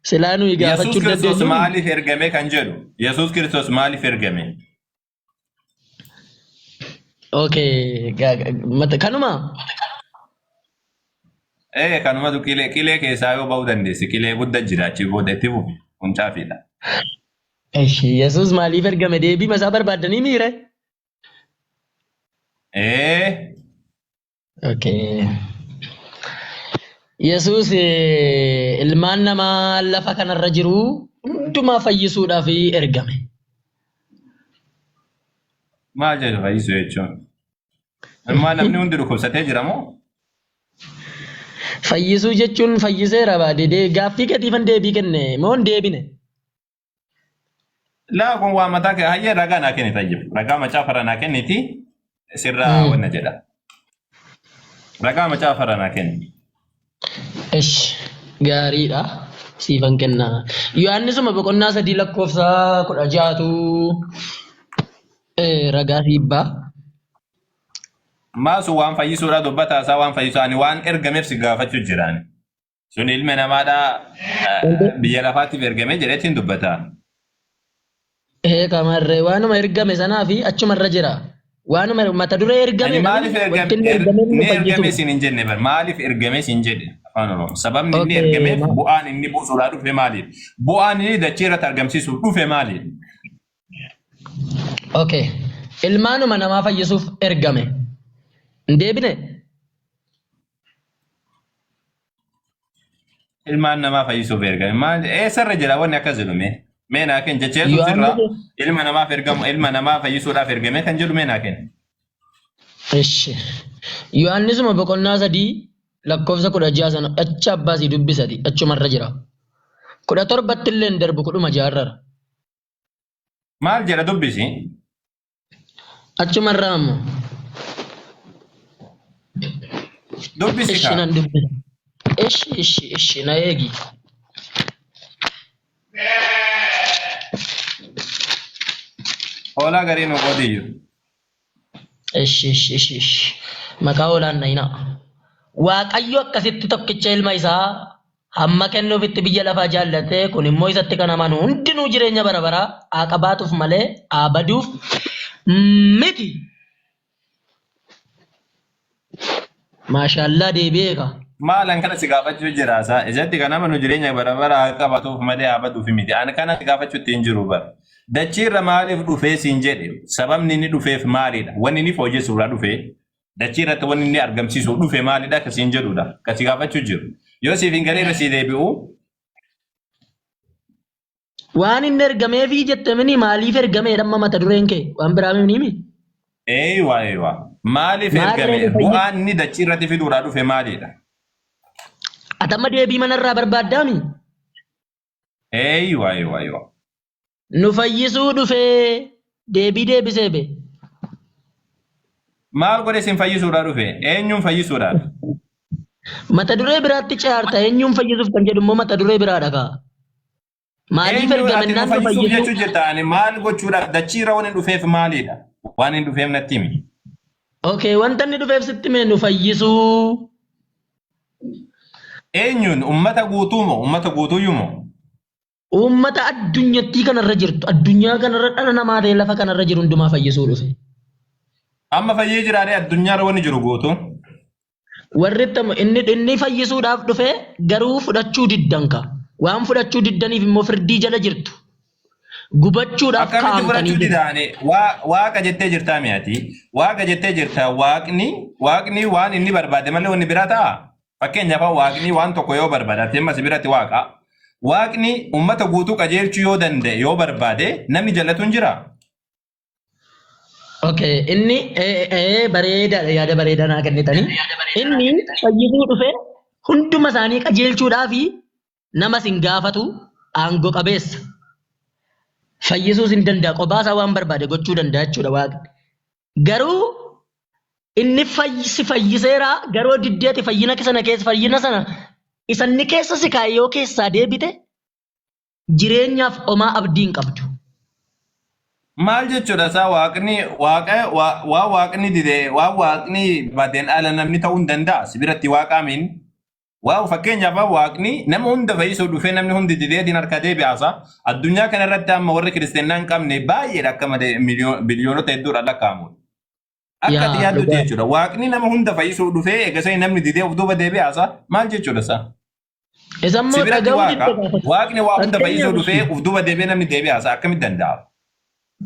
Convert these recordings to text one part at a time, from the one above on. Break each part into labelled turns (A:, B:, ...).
A: Silaanuu
B: Yesuus
A: gaafachuu
B: Kiristoos
A: dandeenyu.
B: maaliif ergame kan jedhu. Yesuus Kiristoos maaliif ergame?
A: Okay, kanuma.
B: Kanumatu qilee keessaa yoo ba'uu dandeesse qilee guddaa jira achi booda itti fufi huncaafidha.
A: Yesuus maaliif ergame deebii masaa barbaadanii miire? Okay. Yesuus ilmaan namaa lafa kanarra jiru hundumaa fayyisuudhaaf ergame.
B: Maal jedhu fayyisuu jechuun? Ilmaan namni hundi dhukkubsatee jira moo?
A: Fayyisuu jechuun fayyiseera baadee gaaffii gatiifan deebii kenne moo hin deebine?
B: Laa kun waa mataa kee hayyee ragaa naa kenni tayyib. Ragaa macaafarra naa kenniti sirraa wanna jedha. Ragaa macaafarra naa kenni.
A: Esh gaariidha. Siifan kennaa. Yohaannisuma boqonnaa 3 lakkoofsa 16tu ragaa dhiibbaa.
B: Maasu waan fayyisuudha dubbataa isaa waan fayyisuu ani waan ergameef si gaafachuu jiraan. Sun ilma namaadhaa biyya lafaatiif ergamee jedhetiin dubbataa.
A: Kamarree waanuma ergame sanaa fi achumarra jira. Waanuma mata duree ergame.
B: Maaliif ergame siin hin jenne bar maaliif ergame siin jedhe afaan oromoo sababni inni ergameef bu'aan inni buusuudhaa dhufe maaliif bu'aan inni dachee irratti argamsiisuuf dhufe maaliif.
A: Okay. Ilmaanuma namaa fayyisuuf ergame. Deebine.
B: Ilmaan namaa fayyisuuf ergame maal eessarra jira wanni akkas jedhume meenaa kenna jecheetu sirraa ilma namaaf ergamu ilma namaa fayyisuudhaaf ergame kan jedhu meenaa kenna.
A: Eshi. Yohaannisuma boqonnaa 3 lakkoofsa 16 sana achi abbaasii dubbisati achumarra jira. 17 illee hin darbu 16.
B: Maal jedha dubbisi?
A: Achumarra ammoo.
B: Dubbisi
A: Eshi nan dubbisa. Eshi na eegi.
B: Hoolaa gariin oqoodii jiru.
A: Eshi. Maqaa hoolaan nayina. Waaqayyo akkasitti tokkicha ilma isaa hamma kennuufitti biyya lafaa jaallatee kun immoo isatti kan amanu hundinuu jireenya bara baraa haa qabaatuuf malee haa baduuf miti. Maashaallah deebi'eeka.
B: Maalan kana si gaafachuu jiraasaa isatti kan amanu jireenya bara baraa haa qabaatuuf malee haa baduuf miti. Ani kana si gaafachuu ittiin jiru bara. Dachiirra maaliif dhufee siin jedhe sababni inni dhufeef maalidha? Wanni inni fooyyessuudhaa dhufee dachiirratti wanni inni argamsiisuuf dhufe maalidha akka siin jedhudha. Kan si gaafachuu jiru. Yoo siif hin galeerra si deebi'u.
A: Waan inni ergameefii jettamini maaliif ergamee dhamma mata dureen kee waan biraa miti.
B: Eeyywaa. Maaliif ergame bu'aan inni dachiirratti fiduudhaa dhufe maalidha?
A: Atamma deebii manarraa barbaaddaami.
B: Eeyywaa.
A: Nu fayyisuu dhufee deebii deebisee be.
B: Maal godhe sin fayyisuudhaa dhufe? Eenyuun fayyisuudhaaf?
A: Mata duree biraatti caarta eenyuun fayyisuuf kan jedhu immoo mata duree biraadha kaa. Maaliif ergame naan
B: fayyisuuf jechuu jirtaani maal gochuudhaaf dachiirra waan hin dhufeef maalidha? Waan hin dhufeef natti himi.
A: Okay, wanta inni dhufeef sitti mee nu fayyisuu.
B: Eenyuun uummata guutuu moo uummata guutuuyyuu moo?
A: Uummata addunyattii kanarra jirtu addunyaa kanarra dhala namaa ta'e lafa kanarra jiru hundumaa fayyisuu dhufe.
B: Amma fayyee jiraadhe addunyaarra wanni jiru guutuu.
A: Warri inni fayyisuudhaaf dhufe garuu fudhachuu diddanka. Waan fudhachuu diddaniif immoo firdii jala jirtu. Gubachuudhaaf
B: kaa'amtanii. Akkamitti fudhachuu didaane waaqa jettee jirtaa mi'ati. Waaqa jettee jirta waaqni waan inni barbaade malee wanni biraa ta'a. Fakkeenyaaf waaqni waan tokko yoo barbaadate ammas biratti waaqa. Waaqni uummata guutuu qajeelchuu yoo danda'e yoo barbaade namni jallatu hin jira.
A: Okay, inni bareedaadha yaada bareedaa naa kennitanii. Inni fayyisuu dhufe hunduma isaanii qajeelchuudhaa fi nama sin gaafatu aangoo qabeessa. Fayyisuus hin danda'a qophaa waan barbaade gochuu danda'a jechuudha waaqni. Garuu inni fayyiseera garuu diddeeti fayyina sana keessa fayyina sana isanni keessa si kaayoo keessaa deebite jireenyaaf homaa abdii hin qabdu.
B: Maal jechuudha isaa waaqni dide waan waaqni baadeen ala namni ta'uu hin danda'a si biratti waaqaamiin Waaw fakkeenyaaf waaqni nama hunda fayyisuu dhufee namni hundi dideetiin harka deebi'aasa. Addunyaa kana irratti amma warri kiristaanaa hin qabne baay'eedha akka malee biliyoonota hedduudha lakkaa'amu. Akka
A: Yaa
B: yaaddutti
A: dhugaa.
B: jechuudha. Waaqni nama hunda fayyisuu dhufee eegasee namni didee of duuba deebi'aasa maal jechuudha isaa?
A: Isa immoo
B: Sibiratti
A: dhaga'uu
B: waaqa
A: didde gaafata.
B: waaqni waa hunda fayyisuu
A: Fakkeenyaaf
B: dhufee of duuba deebi'ee namni deebi'aasa akkamitti danda'a?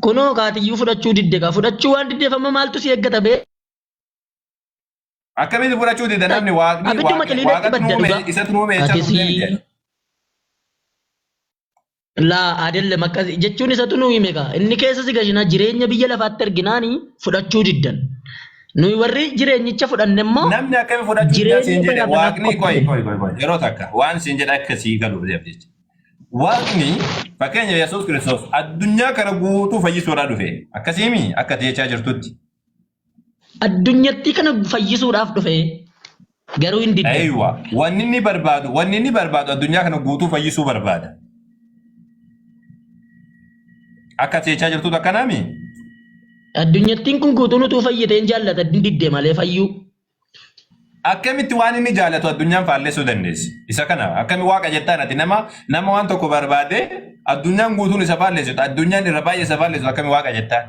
A: kunoo kaatiyyuu fudhachuu didde gaa fudhachuu waan diddeef amma maaltu si eeggata bee?
B: Akkamitti fudhachuu dida namni waaqni
A: Abidduma qiliileetti
B: waaqatu
A: badda
B: uume
A: dhugaa.
B: isatu uume jecha
A: Ati
B: dhufee miti.
A: laa adeelle makkas jechuun isatu nuu hime gaa inni keessa si gashina jireenya biyya lafaatti arginaanii fudhachuu diddan. Nuyi warri jireenyicha fudhanne immoo
B: Namni akkami fudhachuu dida
A: jireenya
B: siin jedhe
A: bara baraaf
B: waaqni
A: qophii.
B: yeroo takka waan siin jedhe akkasii galuuf jecha. Waaqni fakkeenya Yesuus Kiristoos addunyaa kana guutuu fayyisuudhaa dhufe akkasiimi akka jechaa jirtutti.
A: Addunyatti kana fayyisuudhaaf dhufe garuu hin diddan.
B: Aywa wanni inni barbaadu addunyaa kana guutuu fayyisuu barbaada. Akka jechaa jirtutu akkanaami.
A: Addunyattiin kun guutuun utuu fayyitee hin jaallata hin didde malee fayyuu.
B: Akkamitti waan inni jaalatu addunyaan faallessuu dandeessi? Isa kana akkami waaqa jettaan ati nama waan tokko barbaade addunyaan guutuun isa faallessuudha. Addunyaan irra baay'ee isa faallessu akkami waaqa jettaan?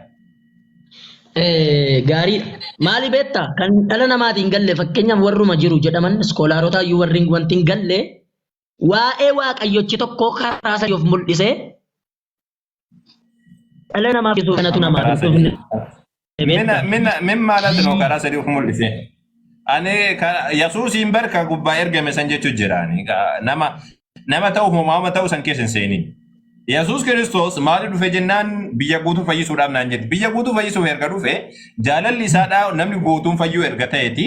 A: Gaarii maali beektaa kan dhala namaatiin galle fakkeenyaaf warruma jiru jedhaman iskoolaarotaa iyyuu warri wanti hin galle waa'ee waaqayyochi tokko karaa sadii of mul'isee dhala namaaf ibsu kanatu namaa ibsuuf
B: Min maalati noo karaa sadii of mul'ise? Ani Yesuusiin barka gubbaa ergame san jechuu jiraani. Nama ta'uuf uumama ta'uu san keessa hin seeniin. Yesuus Kiristoos maali dhufe jennaan biyya guutuu fayyisuudhaaf naan jedhe. Biyya guutuu fayyisuuf erga dhufe jaalalli isaadhaa namni guutuun fayyuu erga ta'eeti.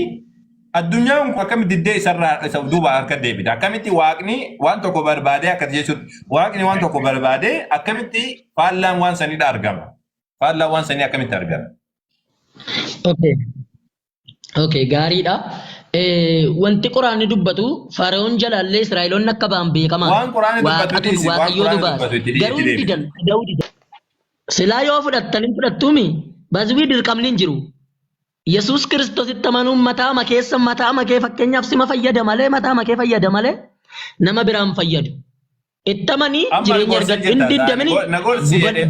B: Addunyaan kun akkamitti diddee isarraa isa duuba harka deebita. Akkamitti waaqni waan tokko barbaadee akkati jechuudha. Waaqni waan tokko barbaadee akkamitti faallaan waan saniidha argama. Faallaan waan sanii akkamitti argama.
A: Okay, gaariidha. Wanti quraanni dubbatu Fara'oon jalaallee Israa'eloonni akka ba'an beekamaa.
B: Waan quraanni dubbatu dhiisi, waan
A: Waaqayyootu
B: quraanni
A: baasa.
B: dubbatu itti
A: Garuu
B: deebi'e.
A: didan dhaga'uu didan. Silaa yoo fudhattan hin fudhattuumi baasbii dirqamni hin jiru. Yesuus Kiristoositti amanuun mataa makeessa mataa makee fakkeenyaaf sima fayyada malee mataa makee fayyada malee nama biraan fayyadu. Itti amanii jireenya argatu hin diddamini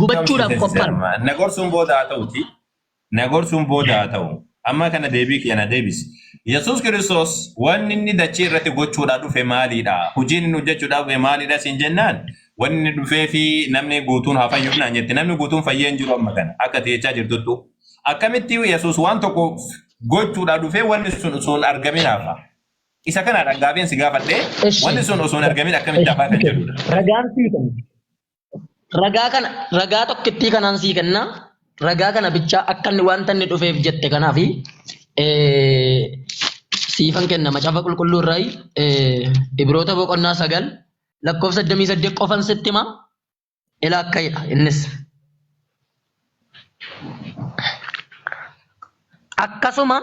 A: gubachuudhaaf qophaa'an.
B: Nagorsuun booda haa ta'uti. Nagorsuun booda haa ta'u. Amma kana deebii kiyana deebisi. Yesuus Kiristoos wanni inni dachee irratti gochuudhaaf dhufe maalidha? Hojiin inni hojjechuudhaaf dhufe maalidha siin jennaan? Wanni inni dhufee fi namni guutuun haa fayyuuf naan jette. Namni guutuun fayyee hin jiru amma kana akka teechaa jirtuttu. Akkamitti Yesuus waan tokko gochuudhaaf dhufee wanni sun argamin hafa. Isa kanaadha gaaffiin si gaafadhee wanni sun osoo hin argamin akkamitti hafaa kan jedhudha.
A: Ragaan sii kenna. Ragaa tokkittii kanaan sii kenna. Ragaa kana bichaa akka inni wanta inni dhufeef jette kanaafi siifan kenna macaafa qulqulluu irraa Ibroota boqonnaa 9 lakkoofsa 28 qofan sitti hima ila akkayidha innis. Akkasuma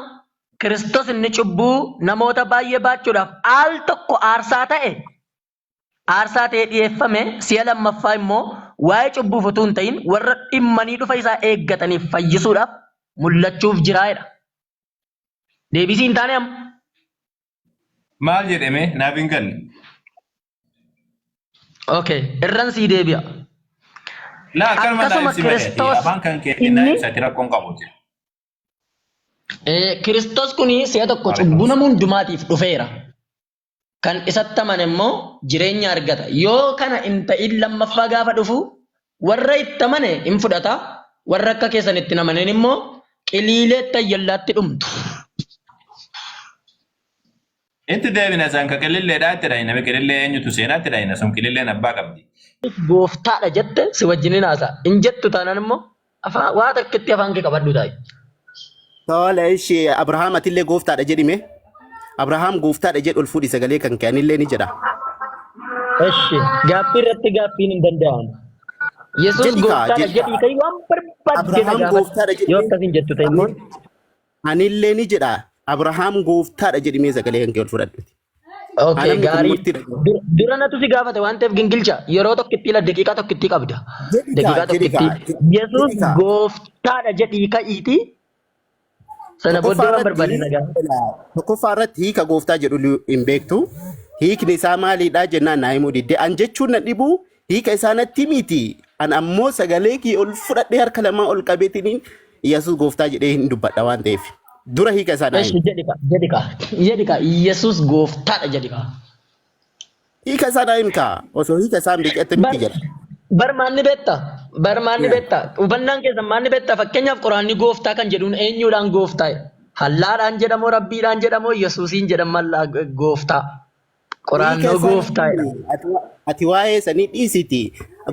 A: Kiristoos inni cubbuu namoota baay'ee baachuudhaaf al tokko aarsaa ta'ee dhiyeeffame si'a lammaffaa immoo waa'ee cubbuuf utuu hin ta'in warra dhimmanii dhufa isaa eeggataniif fayyisuudhaaf mul'achuuf jiraa'edha. Deebisii hin taane amma.
B: Maal jedhame naaf hin galle.
A: Okay, irran sii deebi'a.
B: Laa akkanuma
A: Akkasuma
B: naaf si malee
A: Kiristoos
B: afaan kan kennaa
A: inni
B: ibsati rakkoon qabuuti.
A: Kiristoos kuni si'a tokko cubbuu nama hundumaatiif dhufeera. Kan isatti amane immoo jireenya argata. Yoo kana hin ta'in lammaffaa gaafa dhufu warra itti amane hin fudhata. Warra akka keessan itti hin amanin immoo qiliilee tayyallaatti dhumtu.
B: Itti deebina isaan ka qililleedhaa itti dhaayina qilillee eenyutu seenaa itti dhaayina sun qililleen abbaa qabdi.
A: Gooftaadha jette si wajjinin haasa. Hin jettu taanaan immoo afaan waa takkitti afaan kee qabadhu taa'e.
C: Tola ishee Abrahaam atillee gooftaadha jedhime. Abrahaam gooftaadha jedhu ol fuudhi sagalee kan kee anillee ni jedha.
A: Eshi gaaffii irratti gaaffiin hin danda'amu. Yesuus gooftaadha jedhii kai waan barbaadde
C: Abrahaam gooftaadha
A: yoo
C: jedhime.
A: akkas hin jettu ta'e immoo
C: Anillee ni jedha. Abrahaam gooftaadha jedhimee sagalee kan kee ol fudhadhu.
A: okay
C: Anam
A: gaarii
C: kun
A: dura natu si gaafate waan ta'eef gingilcha yeroo tokkitti la daqiiqaa tokkitti qabda.
C: Jedhika,
A: Daqiiqaa
C: jedhika.
A: tokkitti Yesuus
C: Jedhika.
A: gooftaadha jedhii ka'iiti Sana booddee waan
C: Tokkoffaarratti
A: barbaade nagaa.
C: tokkoffaarratti hiika gooftaa jedhu hin beektu. Hiikni isaa maalidha jennaan naa himuu didde. An jechuun na dhibu hiika isaa natti miti. An ammoo sagalee kii ol fudhadhee harka lamaa ol qabeetiin Yesuus gooftaa jedhee hin dubbadha waan ta'eef. Dura hiika isaa naa
A: Eesh
C: himu.
A: jedhika Yesuus gooftaadha jedhika.
C: Hiika isaa naa himkaa. Osoo hiika isaa hin beekne miti jedha.
A: Bar maanni beekta hubannaan keessan maanni beekta fakkeenyaaf quraanni gooftaa kan jedhuun eenyuudhaan gooftaa hallaadhaan jedhamoo rabbiidhaan jedhamoo Yesuusiin jedhamalla gooftaa qoraannoo gooftaadha.
C: Ati waa'ee sanii dhiisiti.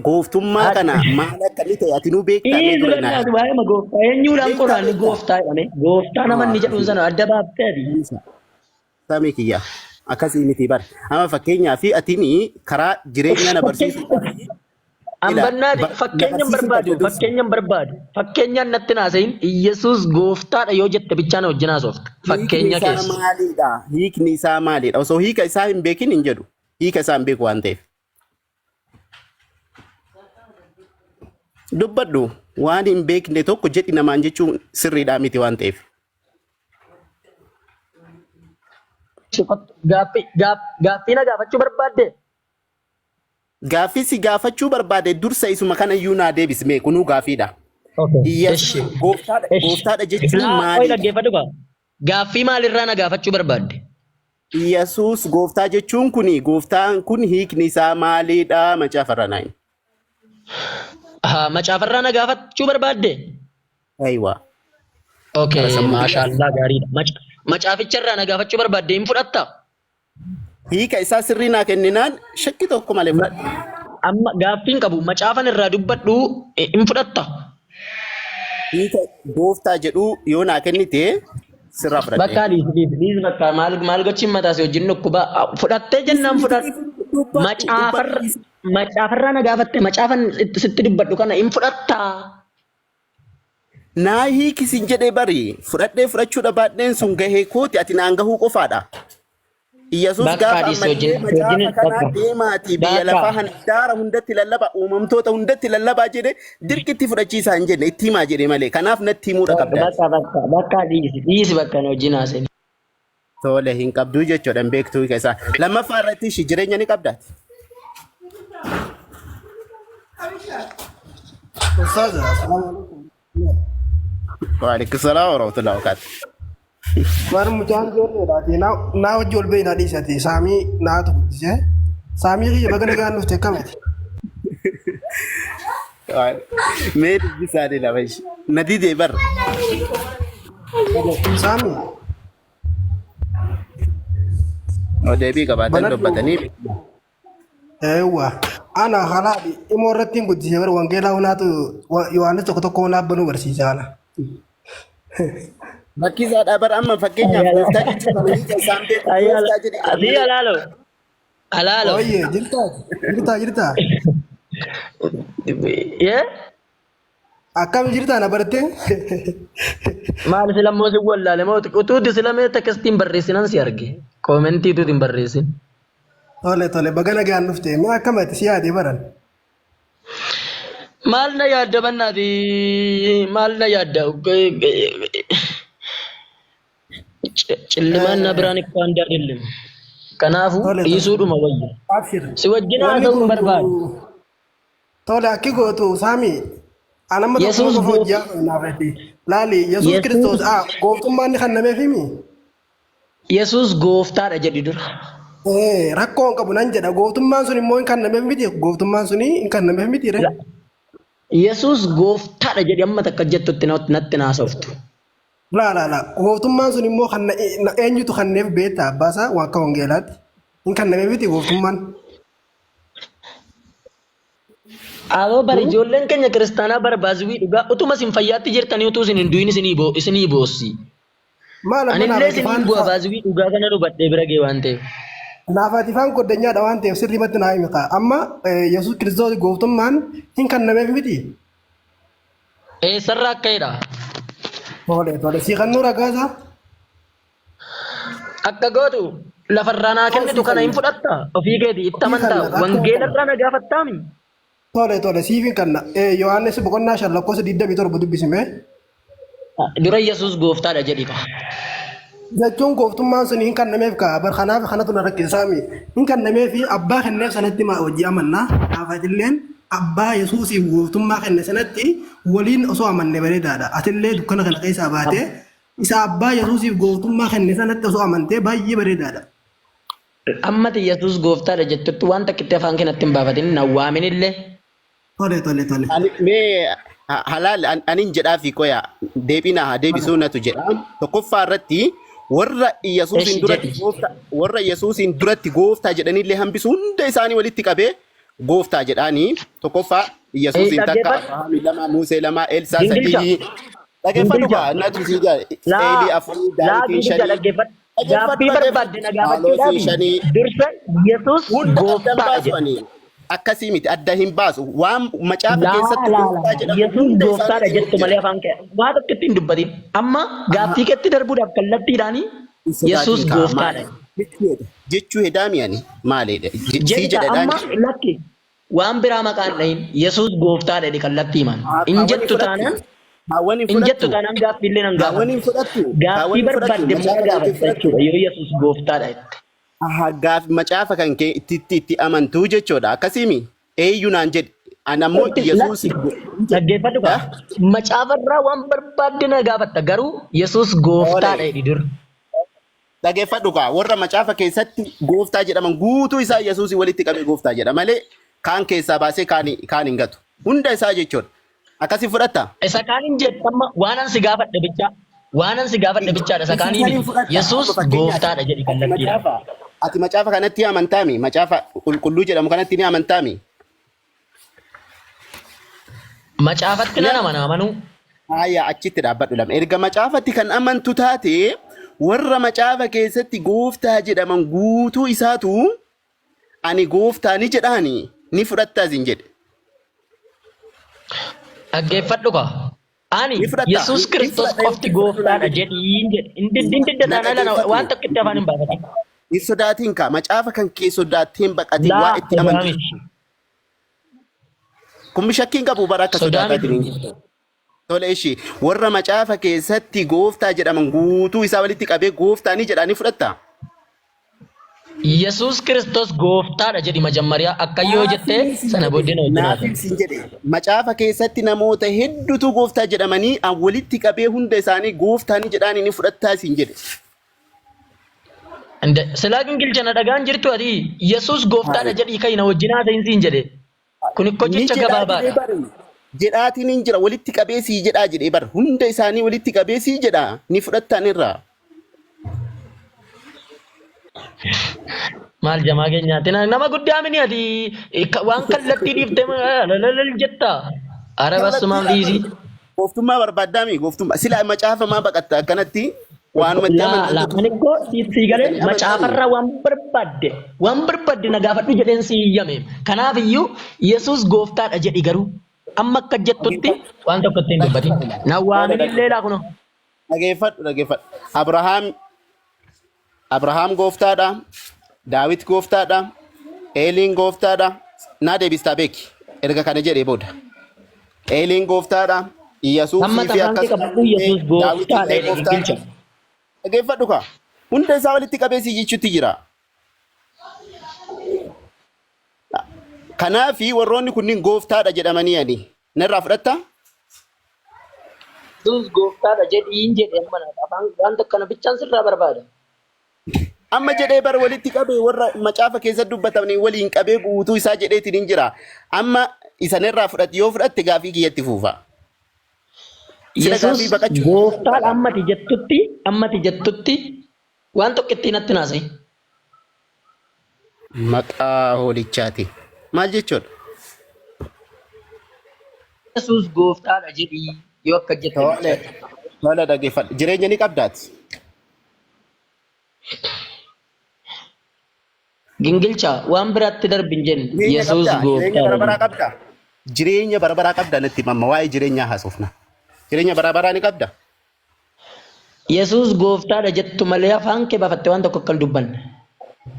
C: Gooftummaa kana maal akka inni ta'e ati nu beektaa mee dura naa
A: Dhiisuu waa'ee gooftaa eenyuudhaan qoraanni gooftaa jedhame gooftaa namanni jedhuun sana adda baaftee
C: Samii kiyya akkasii miti bar. Amma fakkeenyaa fi atiin karaa jireenya na barsiisuu
A: Ambannaati fakkeenyan barbaadu fakkeenyaan natti naasayin Yesuus gooftaadha yoo jette bichaa na wajjin haasofta fakkeenya keessa.
C: maalidha? Hiikni isaa maalidha? Osoo hiika isaa hin beekin hin jedhu. Hiika isaa hin beeku waan ta'eef. Dubbadhu waan hin beekne tokko jedhi namaan jechuun sirriidhaa miti waan ta'eef.
A: Gaaffii na gaafachuu barbaadde
C: Gaaffii si gaafachuu barbaade dursa isuma kana iyyuu naa deebisme kunuu gaaffiidha. Yesuus gooftaadha jechuun maali?
A: dhaggeeffadhu gaa gaaffii maalirraa na gaafachuu barbaadde
C: Yesuus gooftaa jechuun kuni gooftaan kun hiikni isaa maalidha? Macaafarra naayin.
A: macaafarraa na gaafachuu barbaadde
C: Aywa.
A: maashaallah gaariidha macaaficharraa na gaafachuu barbaadde hin fudhatta
C: Hiika isaa sirrii naa kenninaan shakki tokko malee fudhadhu.
A: amma gaaffiin qabu macaafan irraa dubbadhu hin fudhatta
C: Hiika gooftaa jedhu yoo naa kennite sirraa fudhadhe.
A: bakka dhiisi bakka maal gochiin mataas wajjin dhukkuba fudhattee jennaan fudhadhu macaafarraa na gaafatte macaafan sitti dubbadhu kana hin fudhatta
C: Naa hiiki sin jedhee bari fudhadhee fudhachuudha baadheen sun gahee kooti ati naan gahuu qofaadha. Yesuus
A: Bakka
C: gaafa
A: adiis
C: ammallee
A: wajjin
C: macaafa kanaa
A: bakka.
C: deemaatii biyya
A: Bakka.
C: lafaa handaara hundatti lallaba uumamtoota hundatti lallabaa jedhe dirqitti fudhachiisaa hin jenne itti himaa jedhe malee kanaaf natti himuudha qabda.
A: bakka dhiisi bakka na wajjin haasa'e.
C: Tole hin qabduu jechuudha hin beektuu hiika isaa. Lammaffaa irratti ishii jireenya ni qabdaati.
D: Ustaz, assalamualaikum.
C: Waalaikum salaam wa rahmatullahi wa barakatuh.
D: Bar mucaan ijoolleedhaati. Naa wajji ol beeyna dhiisati. Saamii naatu guddise. Saamii kiyya baga nagaan dhufte kamati.
C: Mee dubbisaanii lama ishii. Na didee barra.
D: Saamii.
C: Deebii qabaatan dubbatanii.
D: Eewwa. Ana halaadhi immoo irratti hin guddise bar wangeelaa hunaatu Yohaannis tokko tokko hunaaf banuu barsiisa ana.
C: Bakkisaadhaa bara amma fakkeenyaaf gooftaa jechuun kan hiika isaan beeku gooftaa jedhe.
A: Asii alaalo.
D: Ooyyee jirtaa.
A: Yee
D: Akkam jirtaa na barattee?
A: maal filammoo si wallaale moo utuuti silamee tekstiin barreessinan si arge koomentii utuuti hin barreessin.
D: Tole baga nagaan dhufte. Mee akkamati si yaadee baran?
A: Maal na yaadda bannaati maal na yaadda cillimaan na biraan ikko handi adeellim kanaafu dhiisuudhuma wayya
D: Abshir.
A: si wajjin haasa'uun barbaadu.
D: Tole akki gootu Saamii. Anamma
A: Yesuus
D: tokko qofa hojjaa naafatti. Laali Yesuus
A: Yesuus-
D: Kiristoos gooftummaan ni kan nameef himi.
A: Yesuus gooftaadha jedhi dura.
D: Rakkoo hin qabu nan jedha. Gooftummaan sun immoo hin kan nameef miti. Gooftummaan suni hin kan nameef miti.
A: Yesuus gooftaadha jedhi amma takka jettutti natti naasoftu.
D: La. Gooftummaan sun immoo kan eenyutu kan neef beektaa abbaasaa waan akka wangeelaatti. Hin kan nameef miti gooftummaan.
A: Aloo bari ijoolleen keenya kiristaanaa barbaazii dhugaa utuma isin fayyaatti jirtanii utuu isin hin du'in isinii boossi.
D: Maal amma
A: Anillee isinii bu'a baazii dhugaa kana dhubadhee bira gee waan ta'eef.
D: naafaati faan goddanyaadha waan ta'eef sirrii matti naa himi kaa. Amma Yesuus Kiristoos gooftummaan hin kan nameef miti.
A: Eessarraa akka jedha?
D: Tole sii kan nuura gaasaa.
A: Akka gootu lafarraa naa kennitu kana hin fudhatta ofii keetii itti amantaa wangeelarraa na gaafattaami.
D: Tole siifin kanna Yohaannis boqonnaa 5:27 dubbisime.
A: dura Yesuus gooftaadha jedhi ka.
D: jechuun gooftummaan sun hin kennameef kaa bar kanaaf kanatu na rakkisaami hin kennameef abbaa kenneef sanatti maa hojii amannaa kaafatilleen abbaa yesuusiif gooftummaa kenne sanatti waliin osoo amanne bareedaadha atillee dukkana kana keessaa baatee isa abbaa yesuusiif gooftummaa kenne sanatti osoo amantee baay'ee bareedaadha.
A: Ammati Yesuus gooftaadha jettutti waan takkitti afaan keenyatti hin baafatin na waaminillee.
D: Tole tole tole.
C: Mee halaal anin jedhaa fi qoya deebina haa deebisuu natu jedha. Tokkoffaa irratti warra Yesuusin duratti gooftaa warra Yesuusin duratti gooftaa jedhanillee hambisuu hunda isaanii walitti qabee gooftaa jedhaanii tokkoffaa Yesuusin takka Abrahaamii lama Musee lama Elsaa sadii dhaggeeffadhu kaa natu sii jaa Eelii afurii Daawitiin shanii
A: Gaaffii barbaadde na gaafachuudhaaf dursa Yesuus gooftaadha jedhu.
C: Akkasii miti adda hin baasu waan macaafa keessatti gooftaa jedhamu
A: Yesuus gooftaadha jettu malee afaan kee waa tokkotti hin dubbatin. Amma gaaffii keetti darbuudhaaf kallattiidhaani Yesuus gooftaadha
C: jechuu hedaamiyani maalidha sii
A: jedha. Amma
C: jedhadhaan
A: lakki waan biraa maqaan dhahin Yesuus gooftaadha jedhi kallattii himan. In jettu taanaan in jettu taanaan gaaffiillee nan gaafatu. Gaaffii barbaadde maal gaafatu jechuudha yoo Yesuus gooftaadha jette.
C: gaaf macaafa kan kee itti amantuu jechuudha akkasimi eenyu naan jedhe anammoo Yesuus
A: dhaggeeffadhu kaa macaafa irraa waan barbaadde na gaafatta garuu Yesuus gooftaadha jedhi dur.
C: dhaggeeffadhu kaa warra macaafa keessatti gooftaa jedhaman guutuu isaa Yesuus walitti qabee gooftaa jedha malee kaan keessaa baasee kaan hin gatu hunda isaa jechuudha akkasii fudhatta.
A: Isa kaaniin jettu amma waanan si gaafadhe bichaa waanan si gaafadhe bichaadha isa kaanii Yesuus gooftaadha jedhi kallattiidha.
C: Ati macaafa kanatti amantaami macaafa qulqulluu jedhamu kanatti ni amantaami.
A: Macaafatti nan amanuu.
C: Aayaa achitti dhaabbadhu lama erga macaafatti kan amantu taate warra macaafa keessatti gooftaa jedhaman guutuu isaatu ani gooftaa ni jedhaani ni fudhattaas hin jedhe.
A: Dhaggeeffadhu kaa. Ani Yesuus Kiristoos qofti gooftaadha jedhiin jedhe. Inni daddaanaa waan tokkotti afaan hin baafatin.
C: Hin sodaatiin kaa macaafa kan kee sodaatteen baqatee waa itti amantu. Kun shakkiin qabu bara akka sodaataatiin. Tole ishii warra macaafa keessatti gooftaa jedhaman guutuu isaa walitti qabee gooftaa ni jedhaa ni fudhatta.
A: Yesuus Kiristoos gooftaadha jedhi majammariyaa akka yoo jettee sana booddee na
C: wajjin. Macaafa keessatti namoota hedduutu gooftaa jedhamanii walitti qabee hunda isaanii gooftaa ni jedhaan ni fudhattaas hin jedhe.
A: Silaa gingilchana dhagaan jirtu ati Yesuus gooftaadha jedhii kai na wajjin haasa'insi hin jedhe. Kun ikko jecha gabaabaadha.
C: Jedhaatiin hin jira walitti qabee sii jedhaa jedhee bara hunda isaanii walitti qabee sii jedhaa ni fudhattaan irraa.
A: Maal jamaa keenyaatti nama guddaa mini ati waan kallattii dhiiftee lalal jetta. Arabasumaan dhiisii.
C: Gooftummaa barbaaddaami gooftummaa sila macaafa maa baqatta akkanatti waanuma
A: Ani koo sii galee macaafarraa waan barbaadde na gaafadhu jedheen sii hiyyame. Kanaaf iyyuu Yesuus gooftaadha jedhi garuu amma akka jettutti waan tokko ittiin dubbatin. Na waaminillee laa kunoo.
C: Dhaggeeffadhu. Abrahaam gooftaadha. Daawit gooftaadha. Eeliin gooftaadha. Naa deebistaa beeki. Erga kana jedhee booda. Eeliin gooftaadha. Iyyaasuusii fi akkasumas Daawit gooftaadha. Dhaggeeffadhu kaa. Hunda isaa walitti qabeessi jechuutti jira. Kanaafi warroonni kunniin gooftaadha jedhamanii ani. Narraa fudhatta?
A: Yesuus gooftaadha jedhiin jedhe mana afaan waan tokko kana bichaan sirraa barbaada.
C: Amma jedhee bara walitti qabee warra macaafa keessa dubbatamanii waliin qabee guutuu isaa jedheetiin hin jira. Amma isanirraa fudhate yoo fudhatte gaafii kiyyatti fuufa.
A: Yesuus gooftaadha ammati jettutti waan tokko ittiin natti naasai.
C: Maqaa hoolichaati. Maal jechuudha?
A: Yesuus gooftaadha jedhii yoo akka jettu.
C: Tola dhaggeeffadhu. Jireenya ni qabdaati.
A: Gingilcha waan biraatti darbin jenne Yesuus gooftaadha.
C: Jireenya barabaraa qabda natti mamma waa'ee jireenyaa haasofna. Jireenya barabaraa ni qabda.
A: Yesuus gooftaadha jettu malee afaan kee baafatte waan tokko akka hin dubbanne.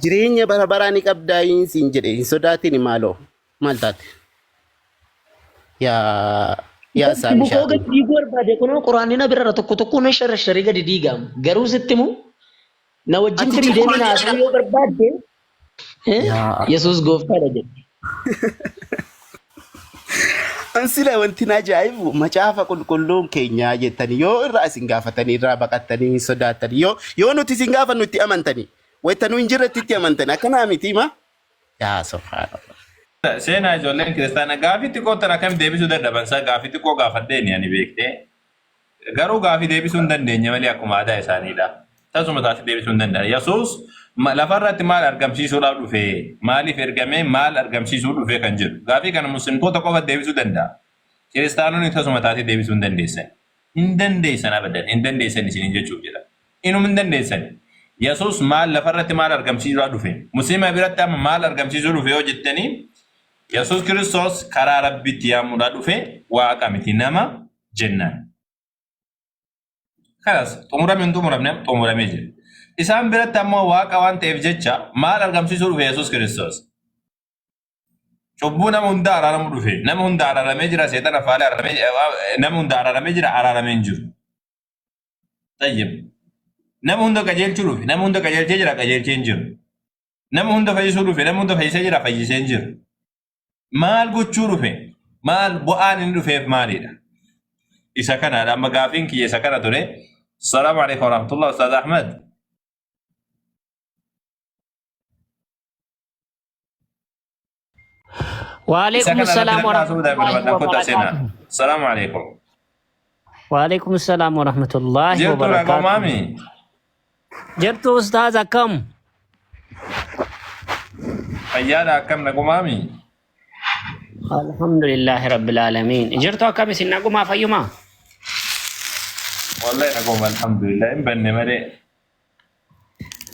C: Jireenya barabaraa ni qabdaa siin jedhe hin sodaatiin maaloo maal taate? Yaa yaa saami
A: Bukoo
C: shaaduu.
A: gadi diiguu barbaade kunoo quraanina birarra tokko tokko na sharrasharii gadi diigamu. Garuu sitti mu na wajjin
C: Ati
A: firii
C: cimuu
A: deemina haasa'uu yoo barbaadde
C: yaa
A: Yesuus gooftaadha jedhe.
C: an sila wanti na ajaa'ibu macaafa qulqulluun keenyaa jettanii yoo irraa isin gaafatanii irraa baqattanii sodaatanii yoo nuti isin gaafannu itti amantanii waytanuu hin jirretti itti amantanii akkanaa miti ma yaa subhaanallah.
B: Seenaa ijoolleen kiristaanaa gaafii xiqqoo tan akkam deebisuu dadhabansaa gaafii xiqqoo gaafadheen ani beektee garuu gaafii deebisuu hin dandeenye malee akkuma aadaa isaaniidha. Tasuma taasii deebisuu hin danda'an. Yesuus lafarratti maal argamsiisuudhaaf dhufe maaliif ergamee maal argamsiisuu dhufe kan jedhu gaafii kana muslimtoota qofa deebisuu danda'a. Kiristaanonni tasuma taasii deebisuu hin dandeessan. Hin dandeessan abadan hin dandeessan isiniin jechuuf jedha. Inuma hin dandeessan. Yesuus maal lafarratti maal argamsiisuudhaaf dhufe muslima biratti amma maal argamsiisuu dhufe yoo jettanii Yesuus Kiristoos karaa rabbitti yaamuudhaaf dhufe waaqa miti nama jennaan. Kanas xumuramee xumuramee jira. Isaan biratti ammoo waaqa waan ta'eef jecha maal argamsiisuu dhufe Yesuus Kiristoos. Cubbuu nama hunda araaramuu dhufe. Nama hunda araaramee jira seexana faalee araaramee nama hunda araaramee jira araaramee hin jiru. Tayyib. Nama hunda qajeelchuu dhufe. Nama hunda qajeelchee jira qajeelchee hin jiru. Nama hunda fayyisuu dhufe. Nama hunda fayyisee jira fayyisee hin jiru. Maal gochuu dhufe? Maal bu'aan inni dhufeef maalidha? Isa kanaadha amma gaafiin kiyya isa kana ture. Salaamu alaikum warahmatullahi Ustaaz Ahmad.
E: وعليكم السلام ورحمة الله وبركاته.
B: السلام عليكم.
E: وعليكم السلام ورحمة الله
B: جرتوا لكم
E: وبركاته.
B: مامي.
E: جرتوا أستاذ كم؟
B: فيانا كم لكم مامي.
E: الحمد لله رب العالمين. جرتوا كم سنكم ما فيما؟
B: والله لكم الحمد لله إن بني مري.